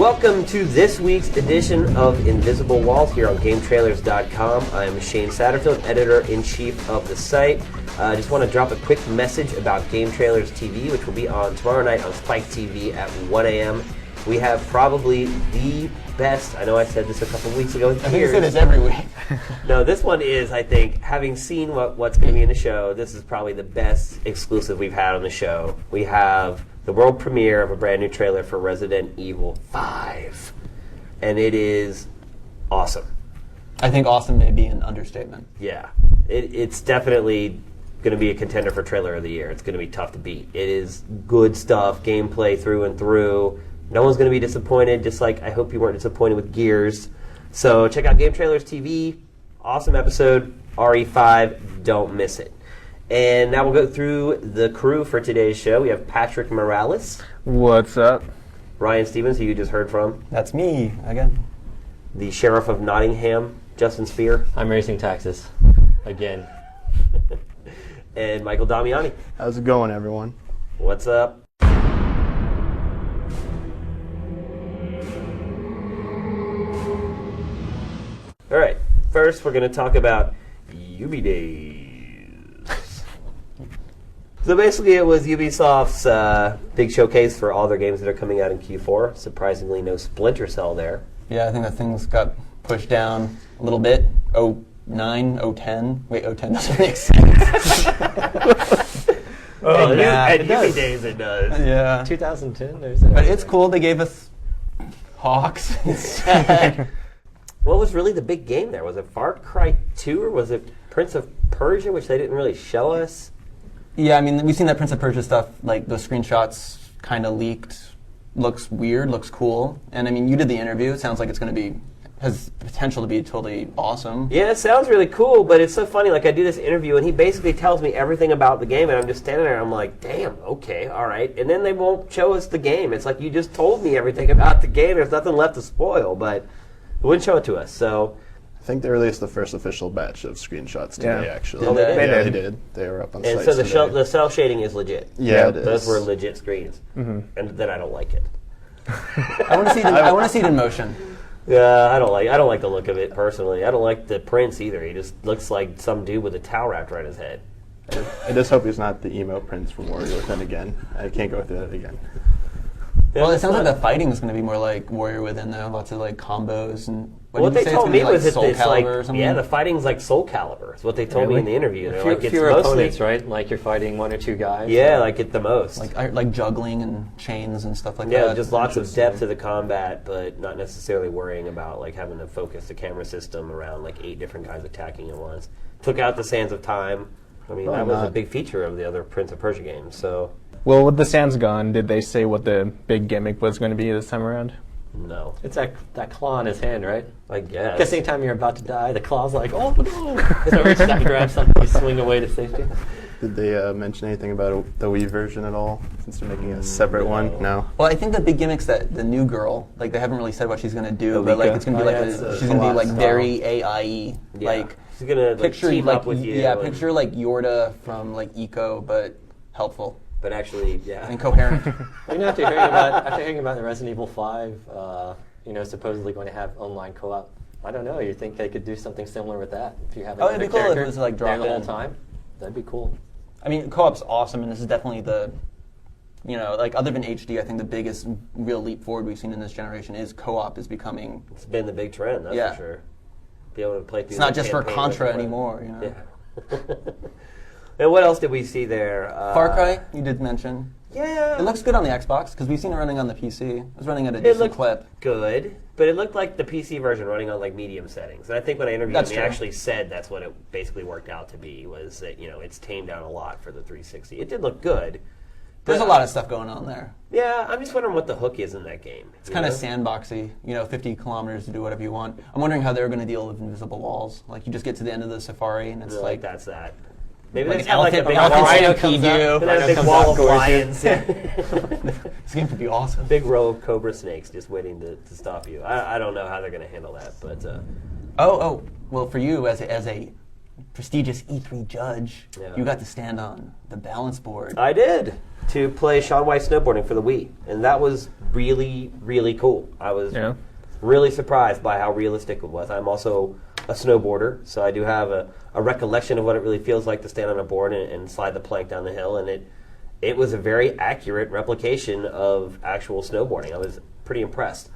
Welcome to this week's edition of Invisible Walls here on GameTrailers.com. I'm Shane Satterfield, editor-in-chief of the site. I just want to drop a quick message about Game Trailers TV, which will be on tomorrow night on Spike TV at 1 a.m. We have probably the best, I know I said this a couple weeks ago. I think you say this every week. No, this one is, I think, having seen what's going to be in the show, this is probably the best exclusive we've had on the show. We have the world premiere of a brand new trailer for Resident Evil 5. And it is awesome. I think awesome may be an understatement. Yeah. It's definitely going to be a contender for trailer of the year. It's going to be tough to beat. It is good stuff, gameplay through and through. No one's going to be disappointed, just like I hope you weren't disappointed with Gears. So check out Game Trailers TV. Awesome episode, RE5. Don't miss it. And now we'll go through the crew for today's show. We have Patrick Morales. What's up? Ryan Stevens, who you just heard from. That's me, again. The Sheriff of Nottingham, Justin Spear. I'm raising taxes. Again. And Michael Damiani. How's it going, everyone? What's up? All right, first we're going to talk about Ubi Days. So basically it was Ubisoft's big showcase for all their games that are coming out in Q4. Surprisingly, no Splinter Cell there. Yeah, I think that things got pushed down a little bit. 09, 010. Wait, 010 doesn't make sense. At Ubi Days it does. Yeah. 2010, there's that. But it's cool, they gave us Hawks instead. What was really the big game there? Was it Far Cry 2 or was it Prince of Persia, which they didn't really show us? Yeah, I mean, we've seen that Prince of Persia stuff, like those screenshots kind of leaked. Looks weird, looks cool. And I mean, you did the interview. It sounds like it's going to be, has potential to be totally awesome. Yeah, it sounds really cool, but it's so funny. Like, I do this interview, and he basically tells me everything about the game, and I'm just standing there, and I'm like, damn, okay, all right. And then they won't show us the game. It's like, you just told me everything about the game. There's nothing left to spoil, but they wouldn't show it to us, so... I think they released the first official batch of screenshots today, actually. Oh, they Yeah, they did. They were up on and site so today. the cell shading is legit. Yeah, it Those is. were legit screens. Mm-hmm. And then I don't like it. I want to see it in motion. Yeah, I don't like the look of it personally. I don't like the prince either. He just looks like some dude with a towel wrapped around his head. I just hope he's not the emo prince from Warrior Within again. I can't go through that again. Yeah, Well, it sounds like the fighting is going to be more like Warrior Within, though. Lots of like combos and. What did you they say? told It's me gonna be, was that Soul it's like, Calibur or something? yeah, the fighting's like Soul Calibur. Is what they told me in the interview. They're like, it's fewer mostly, opponents, right? Like you're fighting one or two guys. Yeah, like at the most. like juggling and chains and stuff like Yeah, that. just lots of depth to the combat, but not necessarily worrying about like having to focus the camera system around like 8 different guys attacking at once. Took out the Sands of Time. I mean, that was a big feature of the other Prince of Persia games. So Well, with the Sands gone, did they say what the big gimmick was going to be this time around? no, It's that claw in his hand, right? I guess. Guess anytime you're about to die, the claw's like, oh no! So reach out and grab something, you swing away to safety. Did they mention anything about the Wii version at all, since they're making a separate one? No. Well, I think the big gimmick's that the new girl, like they haven't really said what she's going to do, but Alika. like it's going to be like she's going to be like very AI-y. Yeah. Like She's gonna like, picture team like up with you. yeah, and- picture like Yorda from like Eco, but helpful but actually, yeah. and coherent. You know, after hearing about the Resident Evil 5, supposedly going to have online co-op, I don't know. You think they could do something similar with that? If you have Oh, it'd another be cool if it character was, like, there the whole drop-in. time, that'd be cool. I mean, co-op's awesome, and this is definitely the, like other than HD, I think the biggest real leap forward we've seen in this generation is co-op is becoming. It's been the big trend, that's Yeah. for sure. Be able to play through. It's not the just for campaign Contra with anymore, you know. Yeah. And what else did we see there? Far Cry, you did mention. Yeah. It looks good on the Xbox because we've seen it running on the PC. It was running at a It decent looked clip. good, but it looked like the PC version running on like medium settings. And I think when I interviewed That's him, he true. actually said that's what it basically worked out to be, was that, it's tamed down a lot for the 360. It did look good. There's a lot of stuff going on there. Yeah, I'm just wondering what the hook is in that game. It's kind of sandboxy, 50 kilometers to do whatever you want. I'm wondering how they're going to deal with invisible walls. Like, you just get to the end of the safari, and it's like that's that. Maybe like that's an have like a elephant, big elephant wall. stampede you. They have a big comes wall out, of gorgeous. lions. This game could be awesome. Big row of cobra snakes just waiting to stop you. I don't know how they're going to handle that, but Oh, well, for you as a prestigious E3 judge, Yeah. you got to stand on the balance board. I did, to play Shaun White snowboarding for the Wii, and that was really, really cool. I was Yeah. really surprised by how realistic it was. I'm also a snowboarder, so I do have a recollection of what it really feels like to stand on a board and slide the plank down the hill, and it was a very accurate replication of actual snowboarding. I was pretty impressed.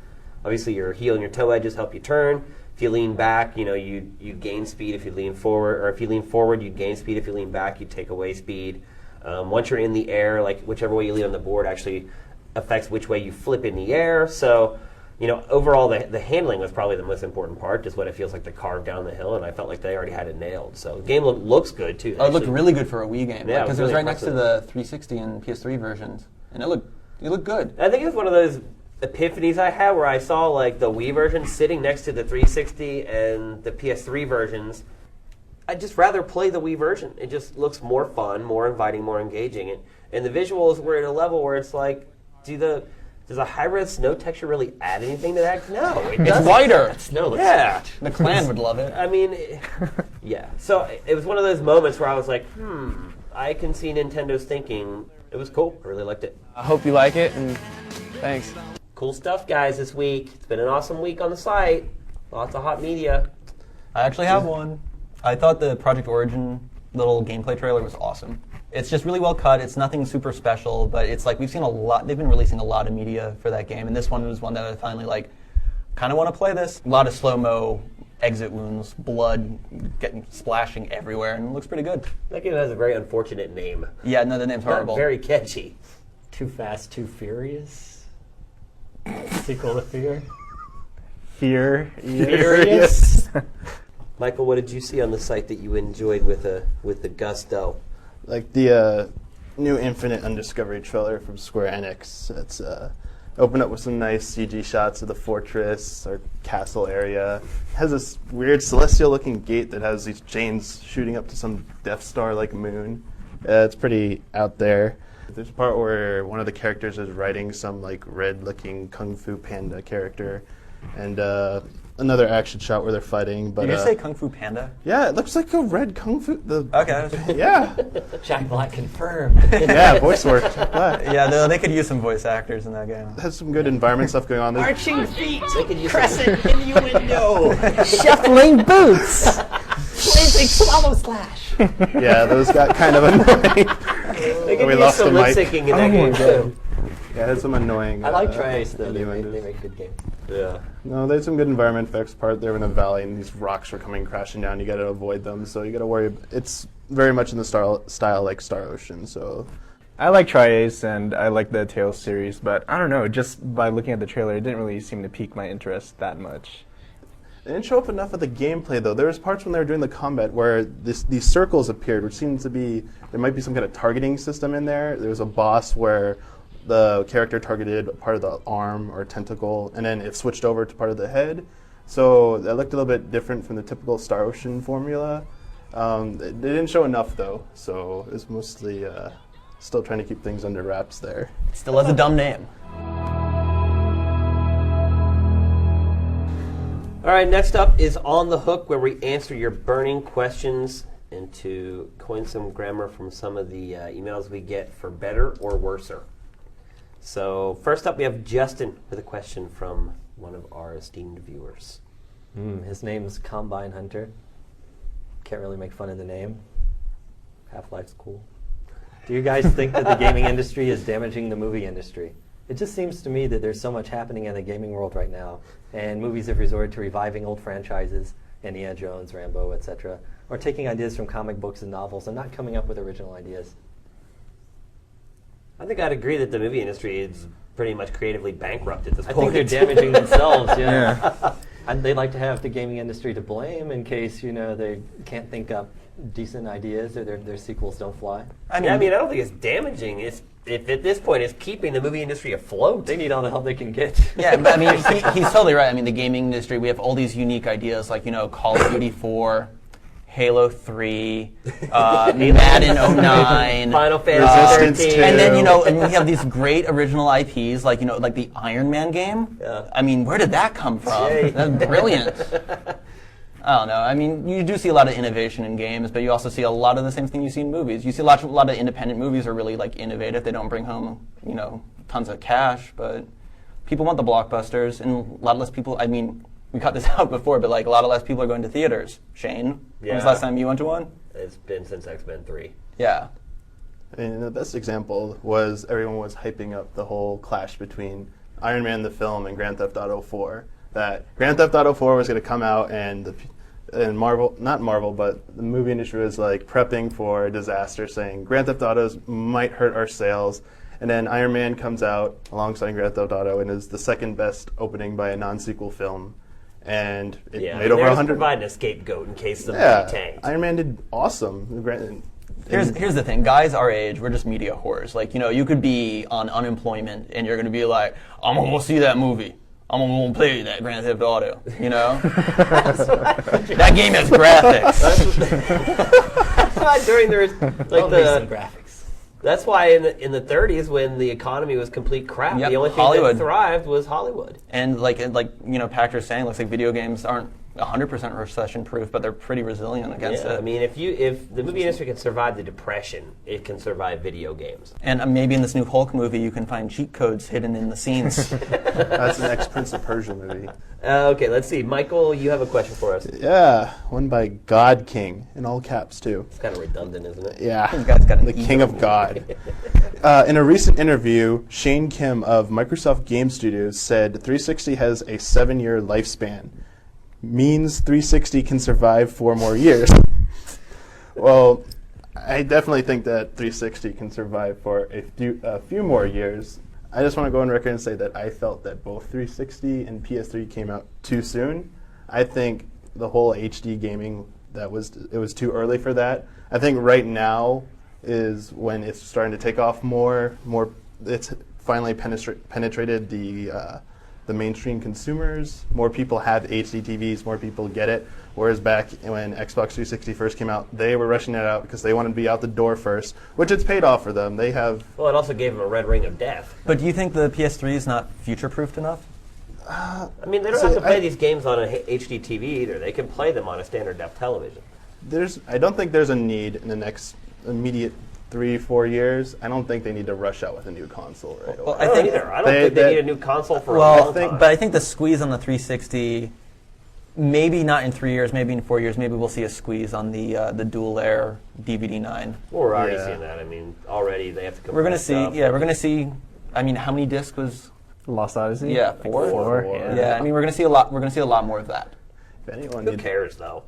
Obviously, your heel and your toe edges help you turn. If you lean back, you gain speed if you lean forward, or if you lean forward, you gain speed. If you lean back, you take away speed. Once you're in the air, like whichever way you lean on the board actually affects which way you flip in the air. So, overall, the handling was probably the most important part, just what it feels like to carve down the hill, and I felt like they already had it nailed. So the game looks good, too. Oh, it looked actually. really good for a Wii game. Yeah, Because it was it was really right next to impressive. the 360 and PS3 versions. And it looked good. I think it was one of those epiphanies I had where I saw like the Wii version sitting next to the 360 and the PS3 versions. I'd just rather play the Wii version. It just looks more fun, more inviting, more engaging. And the visuals were at a level where it's like, does a high-res snow texture really add anything to that? No, it It's doesn't. whiter. Snow looks Yeah. The clan would love it. I mean, yeah. So it was one of those moments where I was like, I can see Nintendo's thinking. It was cool. I really liked it. I hope you like it, and thanks. Cool stuff, guys, this week. It's been an awesome week on the site. Lots of hot media. I actually have one. I thought the Project Origin little gameplay trailer was awesome. It's just really well cut. It's nothing super special, but it's like we've seen a lot. They've been releasing a lot of media for that game, and this one was one that I finally kind of want to play this. A lot of slow-mo exit wounds, blood splashing everywhere, and it looks pretty good. That game has a very unfortunate name. Yeah, no, the name's Not horrible. very catchy. Too Fast, Too Furious. Sequel to Fear. Furious. Michael, what did you see on the site that you enjoyed with the gusto? Like the new Infinite Undiscovery trailer from Square Enix. It's opened up with some nice CG shots of the fortress or castle area. It has this weird celestial-looking gate that has these chains shooting up to some Death Star-like moon. It's pretty out there. There's a part where one of the characters is riding some like red-looking Kung Fu Panda character, and another action shot where they're fighting. But Did you say Kung Fu Panda? yeah, it looks like a red Kung Fu. Okay. Yeah, Jack Black confirmed. yeah, voice work. But Yeah, they could use some voice acters in that game. it has some good environment stuff going on. There's- Arching feet, They could use crescent innuendo, Shuffling boots! blazing swallow slash. Yeah, those got kind of annoying. They could We use lost some the lip mic. syncing in that game too. Yeah, it had some annoying. I like Tri-Ace though. They innuendos. make good games. Yeah. No, there's some good environment effects part there in the valley, and these rocks are coming crashing down. You got to avoid them, so you got to worry. It's very much in the style like Star Ocean. So I like Tri-Ace and I like the Tales series, but I don't know, just by looking at the trailer, it didn't really seem to pique my interest that much. they didn't show up enough of the gameplay though. There was parts when they were doing the combat where these circles appeared, which seems to be there might be some kind of targeting system in there. There was a boss where the character targeted part of the arm or tentacle, and then it switched over to part of the head. So that looked a little bit different from the typical Star Ocean formula. They didn't show enough though, so it's mostly still trying to keep things under wraps there. Still has a dumb name. All right, next up is On the Hook, where we answer your burning questions and to coin some grammar from some of the emails we get for better or worser. So first up, we have Justin with a question from one of our esteemed viewers. His name's Combine Hunter. Can't really make fun of the name. Half-Life's cool. Do you guys think that the gaming industry is damaging the movie industry? It just seems to me that there's so much happening in the gaming world right now, and movies have resorted to reviving old franchises, Indiana Jones, Rambo, etc., or taking ideas from comic books and novels and not coming up with original ideas. I think I'd agree that the movie industry is pretty much creatively bankrupt at this I point. think they're damaging themselves, yeah. Yeah. And they like to have the gaming industry to blame in case, they can't think up decent ideas or their sequels don't fly. I don't think it's damaging. If at this point it's keeping the movie industry afloat. They need all the help they can get. Yeah, but he's totally right. I mean, the gaming industry, we have all these unique ideas like, Call of Duty 4, Halo 3, Madden 09. Final Fantasy Resistance 13. 2. And then, and we have these great original IPs like, like the Iron Man game. Yeah. I mean, where did that come from? Yay. That's brilliant. I don't know. I mean, you do see a lot of innovation in games, but you also see a lot of the same thing you see in movies. You see a lot of independent movies are really like innovative. They don't bring home, tons of cash, but people want the blockbusters, and a lot less people. I mean, we cut this out before, but like a lot of less people are going to theaters. Shane, when was the last time you went to one? It's been since X-Men 3. Yeah. And the best example was everyone was hyping up the whole clash between Iron Man the film and Grand Theft Auto 4. That Grand Theft Auto 4 was going to come out, and not Marvel, but the movie industry was like prepping for a disaster, saying Grand Theft Autos might hurt our sales. And then Iron Man comes out alongside Grand Theft Auto and is the second best opening by a non-sequel film. And it made over 100. Providing a scapegoat in case the movie tanked. Iron Man did awesome. Here's the thing, guys our age, we're just media whores. Like, you could be on unemployment and you're going to be like, I'm going to go see that movie. I'm going to play that Grand Theft Auto, That game has graphics. That's why during the Some graphics. That's why in the 30s, when the economy was complete crap, Yep, the only thing Hollywood that thrived was Hollywood. And Patrick's saying, looks like video games aren't 100% recession-proof, but they're pretty resilient against it. I mean, if the movie industry can survive the Depression, it can survive video games. And maybe in this new Hulk movie, you can find cheat codes hidden in the scenes. That's the next Prince of Persia movie. Okay, let's see. Michael, you have a question for us. Yeah, one by God King, in all caps, too. It's kind of redundant, isn't it? Yeah, This guy's got an the King of God. In a recent interview, Shane Kim of Microsoft Game Studios said 360 has a 7-year lifespan. Means 360 can survive 4 more years. Well, I definitely think that 360 can survive for a few more years. I just want to go on record and say that I felt that both 360 and PS3 came out too soon. I think the whole HD gaming, it was too early for that. I think right now is when it's starting to take off more. It's finally penetrated the mainstream consumers. More people have HD TVs, more people get it. Whereas back when Xbox 360 first came out, they were rushing it out because they wanted to be out the door first, which it's paid off for them. They have... Well, it also gave them a red ring of death. But do you think the PS3 is not future-proofed enough? I mean, they don't have to play these games on a HD TV either. They can play them on a standard depth television. I don't think there's a need in the next immediate 3-4 years. I don't think they need to rush out with a new console right away. Well, I don't either. I don't think they need a new console for a long time. But I think the squeeze on the 360, maybe not in 3 years, maybe in 4 years, maybe we'll see a squeeze on the Dual Air DVD9. Well, we're already seeing that. I mean, already they have to come. We're gonna see. Yeah, we're gonna see. I mean, how many discs was? Lost Odyssey? Yeah, Like 4. Four. Yeah, I mean, we're gonna see a lot. We're gonna see a lot more of that. If anyone Who needs... cares though?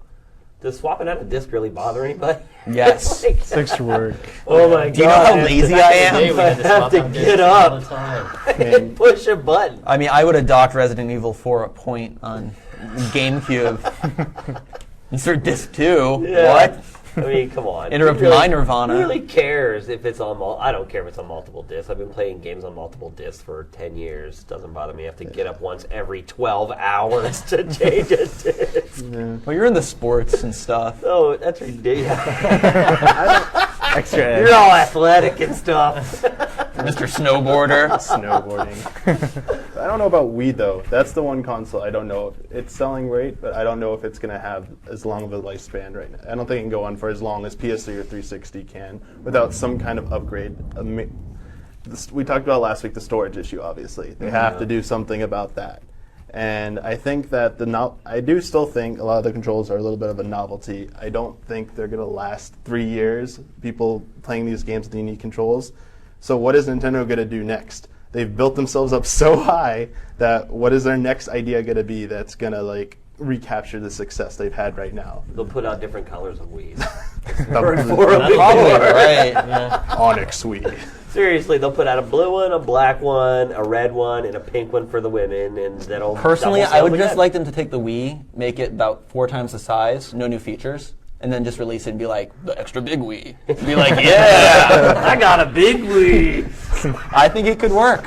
Does swapping out a disc really bother anybody? Yes. Like, It's extra work. oh my god! Do you know how lazy I am? I have to get up and push a button. I mean, I would have docked Resident Evil 4 a point on GameCube. Insert disc 2. Yeah. What? I mean, come on. Interrupt my Nirvana. Who really cares if it's on I don't care if it's on multiple discs. I've been playing games on multiple discs for 10 years. Doesn't bother me. I have to get up once every 12 hours to change a disc. Well, you're in the sports and stuff. Oh, that's ridiculous. Extra edge. You're all athletic and stuff. Mr. Snowboarder. snowboarding. I don't know about Wii though. That's the one console I don't know if it's selling great, but I don't know if it's going to have as long of a lifespan right now. I don't think it can go on for as long as PS3 or 360 can without some kind of upgrade. We talked about last week the storage issue. Obviously, they have to do something about that. And I think that I do still think a lot of the controls are a little bit of a novelty. I don't think they're going to last 3 years. People playing these games with unique controls. So what is Nintendo going to do next? They've built themselves up so high that what is their next idea going to be that's going to like recapture the success they've had right now? They'll put out different colors of Wii's. Probably, right. Yeah. Onyx Wii. Seriously, they'll put out a blue one, a black one, a red one, and a pink one for the women, and that'll. Personally, double I would sales just again. like them to take the Wii, make it about 4 times the size, no new features, and then just release it and be like, the extra big Wii. Be like, yeah, I got a big Wii. I think it could work.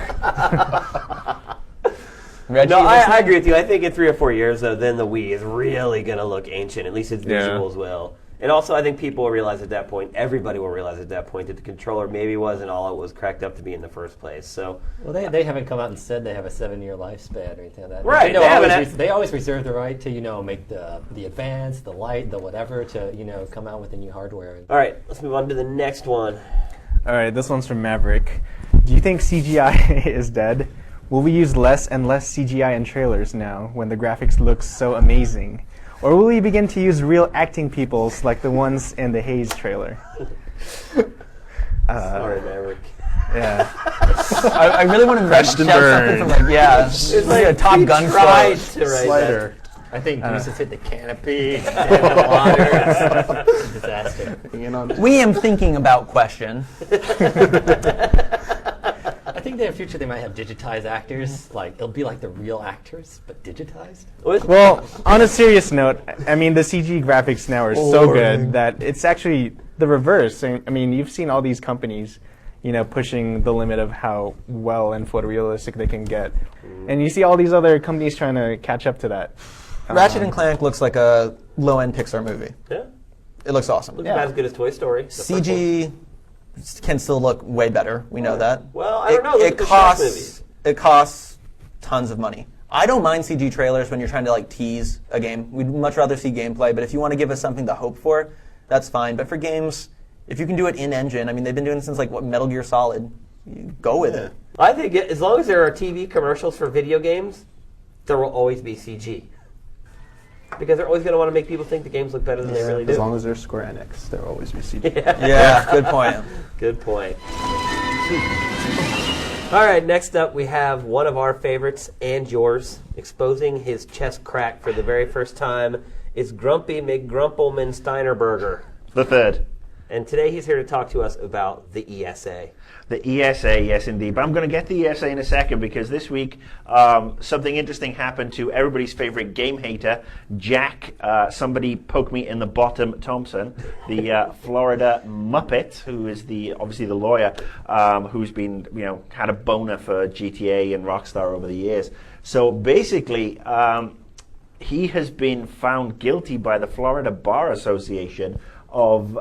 Reggie, No, you I listening? agree with you. I think in 3 or 4 years, though, then the Wii is really going to look ancient. At least its Yeah. visuals will. And also, I think people will realize at that point, everybody will realize at that point, that the controller maybe wasn't all it was cracked up to be in the first place. So, Well, they haven't come out and said they have a 7-year lifespan or anything like that. Right, Nintendo they haven't they always reserve the right to, make the Advance, the Lite, the whatever to, come out with the new hardware. all right, let's move on to the next one. All right, this one's from Maverick. Do you think CGI is dead? Will we use less and less CGI in trailers now when the graphics look so amazing? Or will we begin to use real acting peoples like the ones in the Haze trailer? Sorry, Maverick. Yeah. I really want to Crashed and shout something from burned. it's like a Top he Gun tried quote. to write Slider. I think Bruce has hit the canopy, and the water. It's a disaster. Hanging on. We am thinking about question. I think in the future they might have digitized actors. Like it'll be like the real actors, but digitized. Well, on a serious note, I mean, the CG graphics now are so good that it's actually the reverse. I mean, you've seen all these companies, pushing the limit of how well and photorealistic they can get. And you see all these other companies trying to catch up to that. Ratchet and Clank looks like a low-end Pixar movie. Yeah, It looks awesome. looks about as good as Toy Story. the first one. CG can still look way better. We know that. Well, I don't know. Look at It the Shrek costs. movies. It costs tons of money. I don't mind CG trailers when you're trying to tease a game. We'd much rather see gameplay. But if you want to give us something to hope for, that's fine. But for games, if you can do it in engine, I mean, they've been doing it since Metal Gear Solid. You go with it. I think as long as there are TV commercials for video games, there will always be CG. Because they're always going to want to make people think the games look better than they really do. As long as they're Square Enix, there will always be CG. Yeah, good point. Good point. All right, next up we have one of our favorites and yours, exposing his chest crack for the very first time, is Grumpy McGrumpleman Steinerberger. The third. And today he's here to talk to us about the ESA. The ESA, yes indeed. But I'm going to get to the ESA in a second because this week something interesting happened to everybody's favorite game hater, Jack. Somebody poked me in the bottom, Thompson, the Florida Muppet, who is obviously the lawyer who's been had a boner for GTA and Rockstar over the years. So basically, he has been found guilty by the Florida Bar Association of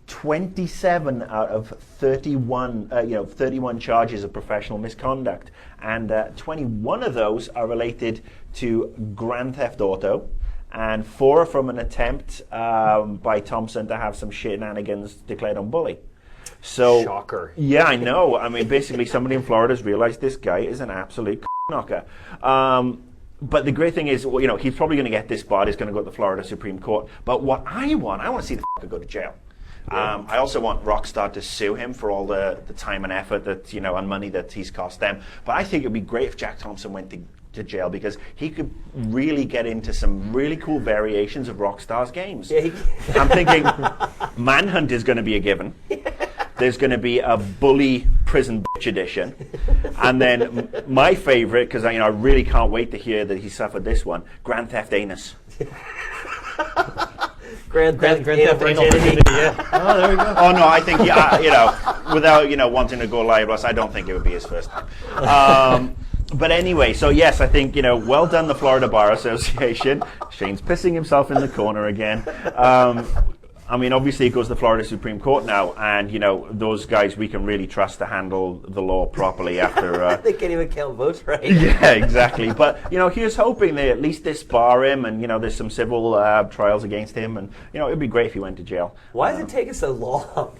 27 out of 31, 31 charges of professional misconduct, and 21 of those are related to Grand Theft Auto, and 4 are from an attempt by Thompson to have some shenanigans declared on Bully. So, Shocker. Yeah, I know. I mean, basically, somebody in Florida has realized this guy is an absolute knocker. But the great thing is, he's probably going to get this barred. He's going to go to the Florida Supreme Court. But what I want to see the fucker go to jail. I also want Rockstar to sue him for all the time and effort that, and money that he's cost them. But I think it would be great if Jack Thompson went to jail because he could really get into some really cool variations of Rockstar's games. Yeah, I'm thinking Manhunt is going to be a given. There's going to be a Bully Prison Bitch edition. And then my favorite, because I really can't wait to hear that he suffered this one, Grand Theft Anus. Grand Theft Anal Virginity. Yeah. Oh, there we go. Oh no, I think without wanting to go libelous, I don't think it would be his first time. But anyway, so yes, I think well done, the Florida Bar Association. Shane's pissing himself in the corner again. I mean, obviously, it goes to the Florida Supreme Court now, and those guys we can really trust to handle the law properly after. They can't even count votes right. Yeah, exactly. But here's hoping they at least disbar him, and there's some civil trials against him, and it'd be great if he went to jail. Why does it take us so long?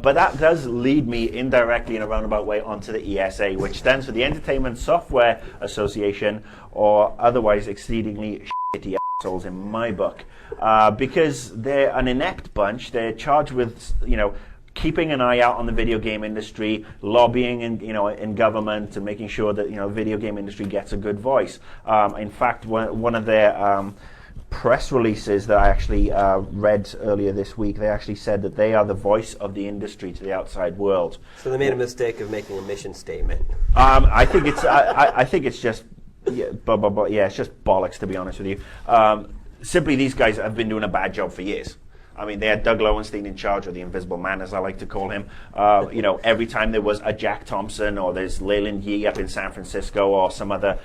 But that does lead me indirectly in a roundabout way onto the ESA, which stands for the Entertainment Software Association, or otherwise exceedingly shitty assholes in my book, because they're an inept bunch. They're charged with, keeping an eye out on the video game industry, lobbying in government, and making sure that the video game industry gets a good voice. In fact, one of their press releases that I actually read earlier this week, they actually said that they are the voice of the industry to the outside world. So they made a mistake of making a mission statement. I think it's I think it's just it's just bollocks, to be honest with you. Simply, these guys have been doing a bad job for years. I mean, they had Doug Lowenstein in charge, or the Invisible Man, as I like to call him. Every time there was a Jack Thompson, or there's Leyland Yee up in San Francisco, or some other,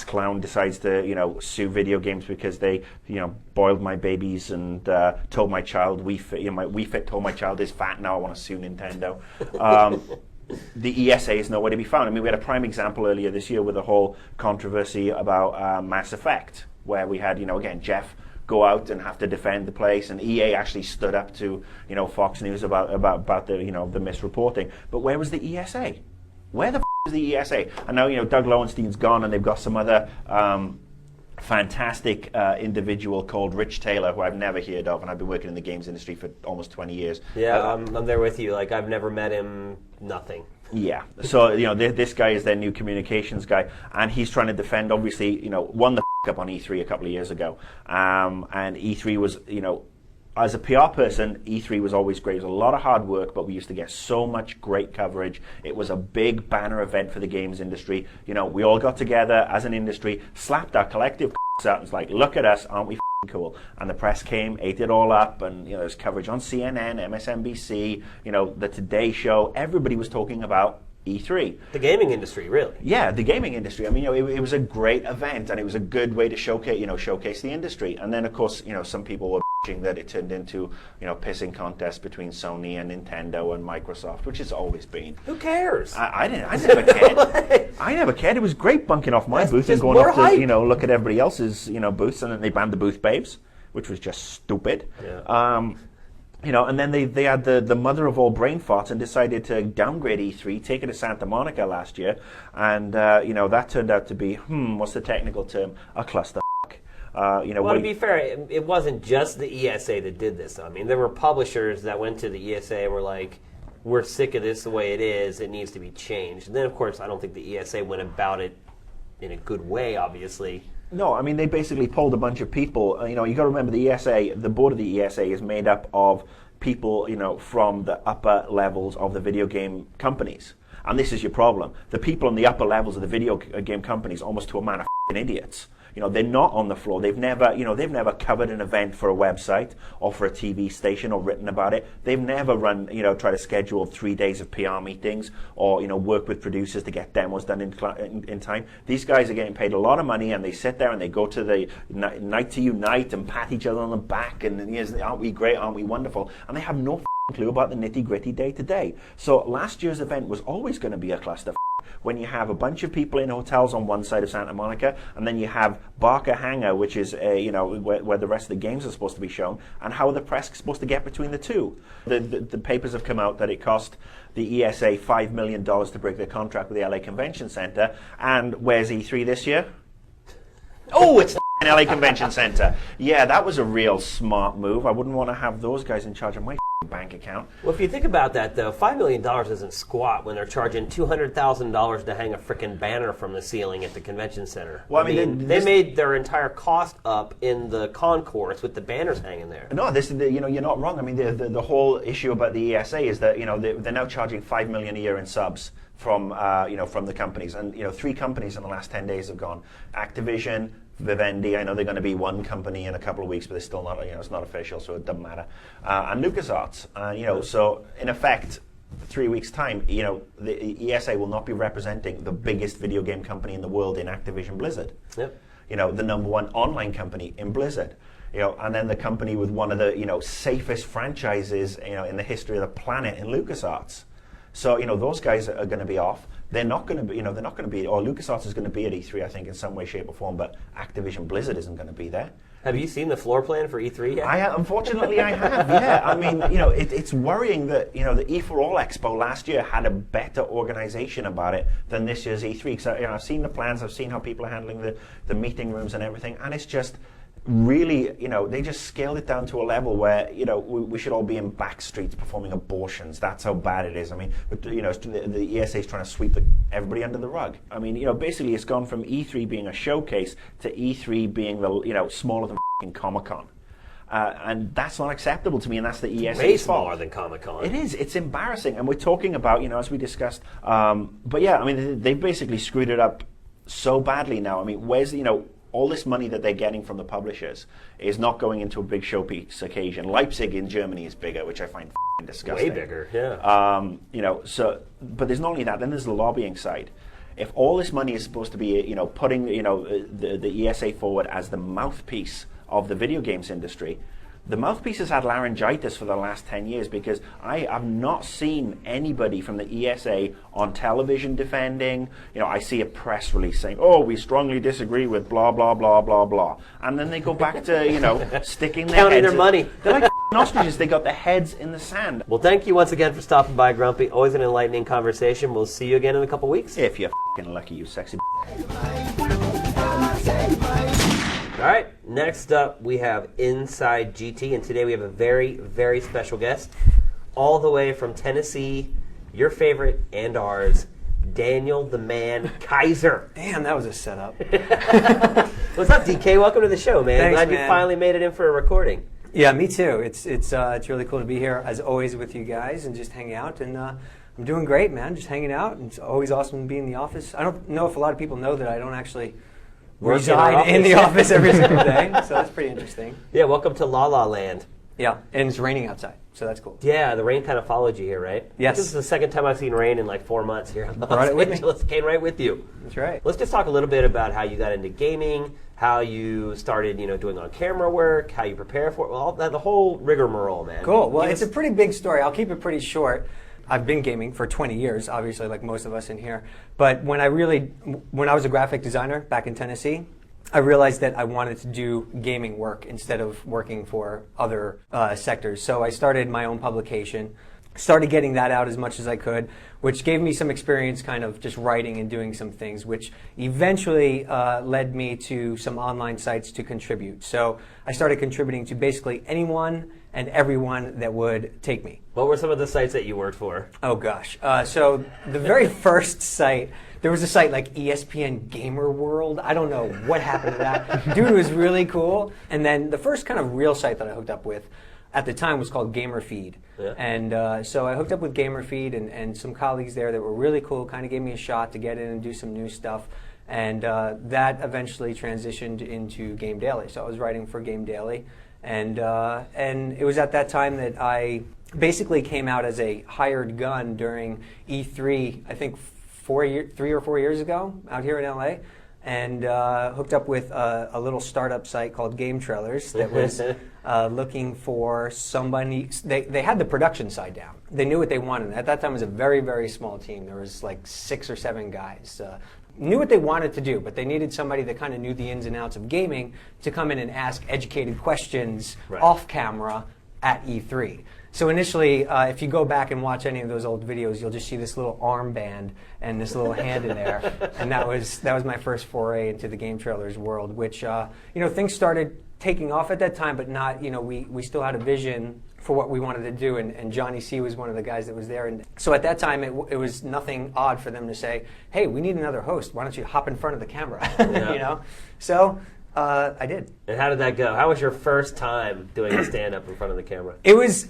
clown decides to, sue video games because they, boiled my babies and told my child my Wii Fit told my child is fat. Now I want to sue Nintendo. The ESA is nowhere to be found. I mean, we had a prime example earlier this year with the whole controversy about Mass Effect, where we had, again, Jeff go out and have to defend the place, and EA actually stood up to, Fox News about the, the misreporting. But where was the ESA? Where the is the ESA? And now, Doug Lowenstein's gone, and they've got some other fantastic individual called Rich Taylor, who I've never heard of, and I've been working in the games industry for almost 20 years. Yeah, I'm there with you. Like, I've never met him, nothing. Yeah, so this guy is their new communications guy, and he's trying to defend. Obviously, won the up on E3 a couple of years ago, and E3 was, as a PR person, E3 was always great. It was a lot of hard work, but we used to get so much great coverage. It was a big banner event for the games industry. We all got together as an industry, slapped our collective out, and was like, look at us, aren't we cool? And the press came, ate it all up, and there's coverage on CNN, MSNBC, the Today Show. Everybody was talking about E3. The gaming industry, really. Yeah, the gaming industry. I mean, it was a great event, and it was a good way to showcase the industry. And then, of course, some people were bitching that it turned into, pissing contest between Sony and Nintendo and Microsoft, which it's always been. Who cares? I never cared. I never cared. It was great bunking off my booth and going up to, look at everybody else's, booths, and then they banned the booth babes, which was just stupid. Yeah. And then they had the mother of all brain farts and decided to downgrade E3, take it to Santa Monica last year, and that turned out to be, what's the technical term? A clusterfuck. Well, to be fair, it wasn't just the ESA that did this. I mean, there were publishers that went to the ESA and were like, we're sick of this the way it is, it needs to be changed. And then, of course, I don't think the ESA went about it in a good way, obviously. No, I mean, they basically pulled a bunch of people. You got to remember the ESA, the board of the ESA is made up of people, from the upper levels of the video game companies. And this is your problem. The people on the upper levels of the video game companies, almost to a man, are f***ing idiots. They're not on the floor. They've never covered an event for a website or for a TV station or written about it. They've never run, try to schedule 3 days of PR meetings or, work with producers to get demos done in time. These guys are getting paid a lot of money, and they sit there and they go to the Night to Unite and pat each other on the back and, aren't we great, aren't we wonderful? And they have no clue about the nitty-gritty day-to-day. So last year's event was always going to be a cluster when you have a bunch of people in hotels on one side of Santa Monica, and then you have Barker Hangar, which is where the rest of the games are supposed to be shown, and how are the press supposed to get between the two? The papers have come out that it cost the ESA $5 million to break their contract with the LA Convention Center, and where's E3 this year? Oh, it's the LA Convention Center. Yeah, that was a real smart move. I wouldn't want to have those guys in charge of my bank account. Well, if you think about that, though, $5 million isn't squat when they're charging $200,000 to hang a frickin' banner from the ceiling at the convention center. Well, I mean, they made their entire cost up in the concourse with the banners hanging there. No, you're not wrong. I mean, the whole issue about the ESA is that they're now charging $5 million a year in subs from the companies, and 3 companies in the last 10 days have gone. Activision, Vivendi, I know they're going to be one company in a couple of weeks, but it's still not, it's not official, so it doesn't matter. And LucasArts, so in effect, 3 weeks' time, the ESA will not be representing the biggest video game company in the world in Activision Blizzard. Yep. The number one online company in Blizzard. And then the company with one of the, safest franchises, in the history of the planet in LucasArts. So, those guys are going to be off. They're not going to be, they're not going to be, or LucasArts is going to be at E3, I think, in some way, shape, or form, but Activision Blizzard isn't going to be there. Have you seen the floor plan for E3 yet? Unfortunately, I have, yeah. I mean, it's worrying that, the E4All Expo last year had a better organization about it than this year's E3. Because, I've seen the plans, I've seen how people are handling the meeting rooms and everything, and it's just really, they just scaled it down to a level where, we should all be in back streets performing abortions. That's how bad it is. I mean, but, the ESA is trying to sweep everybody under the rug. I mean, basically it's gone from E3 being a showcase to E3 being the, smaller than f***ing Comic-Con. And that's not acceptable to me, and that's the ESA's Way fault. smaller than Comic-Con. It is. It's embarrassing. And we're talking about, as we discussed, but yeah, I mean, they've basically screwed it up so badly now. I mean, where's, all this money that they're getting from the publishers is not going into a big showpiece occasion. Leipzig in Germany is bigger, which I find disgusting. Way bigger, yeah. But there's not only that, then there's the lobbying side. if all this money is supposed to be, putting, the ESA forward as the mouthpiece of the video games industry, the mouthpiece has had laryngitis for the last 10 years because I have not seen anybody from the ESA on television defending. I see a press release saying, oh, we strongly disagree with blah, blah, blah, blah, blah. And then they go back to, sticking their Counting heads their money. They're like ostriches. They got their heads in the sand. Well, thank you once again for stopping by, Grumpy. Always an enlightening conversation. We'll see you again in a couple weeks. If you're f***ing lucky, you sexy. All right, next up we have Inside GT, and today we have a very, very special guest, all the way from Tennessee, your favorite and ours, Daniel the Man Kaiser. Damn, that was a setup. What's up, DK? Welcome to the show, man. Thanks, Glad you man. finally made it in for a recording. Yeah, me too. It's really cool to be here as always with you guys and just hang out. And I'm doing great, man. Just hanging out. And it's always awesome to be in the office. I don't know if a lot of people know that I don't actually Work in our reside in the office. office every single day. So that's pretty interesting. Yeah, welcome to La La Land. Yeah, and it's raining outside, so that's cool. Yeah, the rain kind of followed you here, right? Yes. This is the second time I've seen rain in like 4 months here in Brought Los it with me. Angeles. Came right with you. That's right. Let's just talk a little bit about how you got into gaming, how you started, doing on-camera work, how you prepare for it, well, the whole rigmarole, man. Cool. Well, Give it's us- a pretty big story. I'll keep it pretty short. I've been gaming for 20 years, obviously, like most of us in here. But when I was a graphic designer back in Tennessee, I realized that I wanted to do gaming work instead of working for other sectors. So I started my own publication, started getting that out as much as I could, which gave me some experience kind of just writing and doing some things, which eventually led me to some online sites to contribute. So I started contributing to basically anyone and everyone that would take me. What were some of the sites that you worked for? Oh gosh. So the very first site, there was a site like ESPN Gamer World. I don't know what happened to that. Dude, it was really cool. And then the first kind of real site that I hooked up with at the time was called GamerFeed. Yeah. And so I hooked up with GamerFeed and some colleagues there that were really cool, kind of gave me a shot to get in and do some new stuff. And that eventually transitioned into Game Daily. So I was writing for Game Daily. And it was at that time that I basically came out as a hired gun during E3, I think 3 or 4 years ago, out here in LA, and hooked up with a little startup site called Game Trailers that was looking for somebody. They had the production side down. They knew what they wanted. At that time, it was a very, very small team. There was like 6 or 7 guys. Knew what they wanted to do, but they needed somebody that kind of knew the ins and outs of gaming to come in and ask educated questions off camera at E3. So initially, if you go back and watch any of those old videos, you'll just see this little armband and this little hand in there, and that was my first foray into the Game Trailers world. Which things started taking off at that time, but not. We still had a vision for what we wanted to do, and Johnny C was one of the guys that was there. And so at that time, it was nothing odd for them to say, "Hey, we need another host. Why don't you hop in front of the camera?" Yeah. So. I did. And how did that go? How was your first time doing a stand-up in front of the camera? It was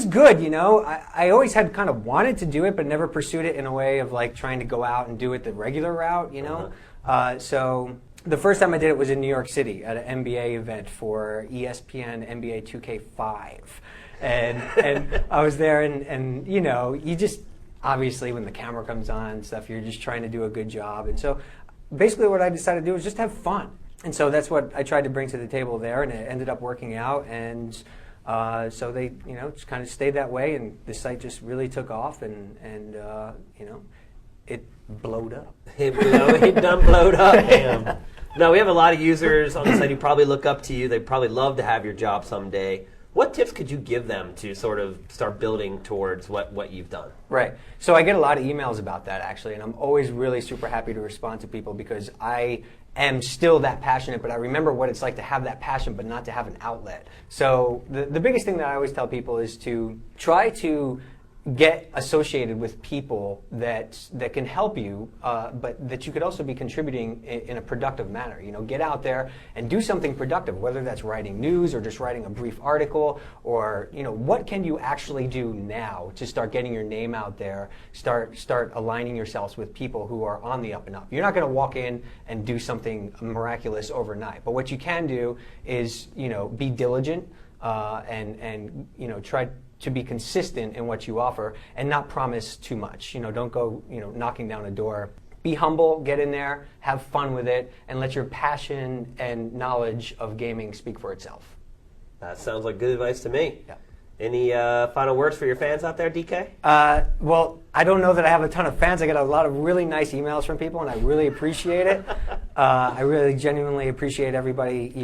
good, I always had kind of wanted to do it, but never pursued it in a way of like trying to go out and do it the regular route, So the first time I did it was in New York City at an NBA event for ESPN NBA 2K5. And I was there and you just, obviously when the camera comes on and stuff, you're just trying to do a good job. And so basically what I decided to do was just have fun. And so that's what I tried to bring to the table there, and it ended up working out. And so they, just kind of stayed that way, and the site just really took off, and it blowed up. It done blowed up, man. No, we have a lot of users on the site who probably look up to you. They probably love to have your job someday. What tips could you give them to sort of start building towards what you've done? Right. So I get a lot of emails about that, actually, and I'm always really super happy to respond to people because I am still that passionate, but I remember what it's like to have that passion but not to have an outlet. So the biggest thing that I always tell people is to try to get associated with people that can help you, but that you could also be contributing in a productive manner. Get out there and do something productive, whether that's writing news or just writing a brief article, or what can you actually do now to start getting your name out there, start aligning yourselves with people who are on the up and up. You're not going to walk in and do something miraculous overnight, but what you can do is be diligent and try to be consistent in what you offer and not promise too much. Don't go knocking down a door be humble, get in there, have fun with it, and let your passion and knowledge of gaming speak for itself. That sounds like good advice to me. Yeah. Any final words for your fans out there, DK? Well, I don't know that I have a ton of fans. I get a lot of really nice emails from people, and I really appreciate it. I really genuinely appreciate everybody,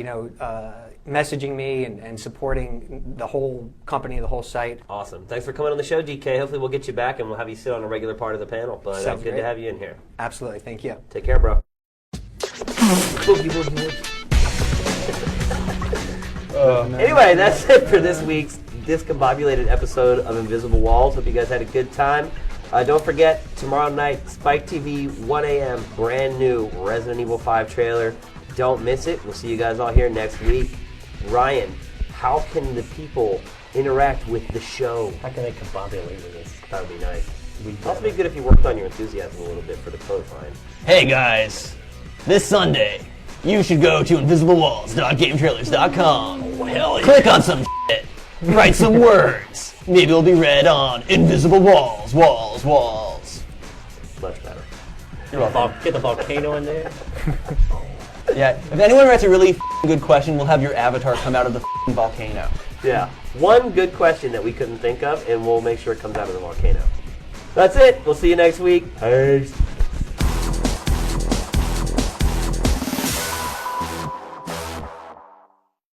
messaging me and supporting the whole company, the whole site. Awesome. Thanks for coming on the show, DK. Hopefully we'll get you back and we'll have you sit on a regular part of the panel. But Sounds good great. to have you in here. Absolutely. Thank you. Take care, bro. Boogie, boogie, boogie. Anyway, that's it for this week's discombobulated episode of Invisible Walls. Hope you guys had a good time. Don't forget, tomorrow night, Spike TV, 1 a.m., brand new Resident Evil 5 trailer. Don't miss it. We'll see you guys all here next week. Ryan, how can the people interact with the show? How can they combobulate with this? That would be nice. It'd also be good if you worked on your enthusiasm a little bit for the clothesline. Hey guys, this Sunday, you should go to invisiblewalls.gametrailers.com. Oh, hell yeah. Click on some shit. Write some words. Maybe it'll be read on Invisible Walls, walls, walls. Much better. Get the volcano in there. Yeah, if anyone writes a really good question, we'll have your avatar come out of the volcano. Yeah. One good question that we couldn't think of, and we'll make sure it comes out of the volcano. That's it. We'll see you next week. Peace.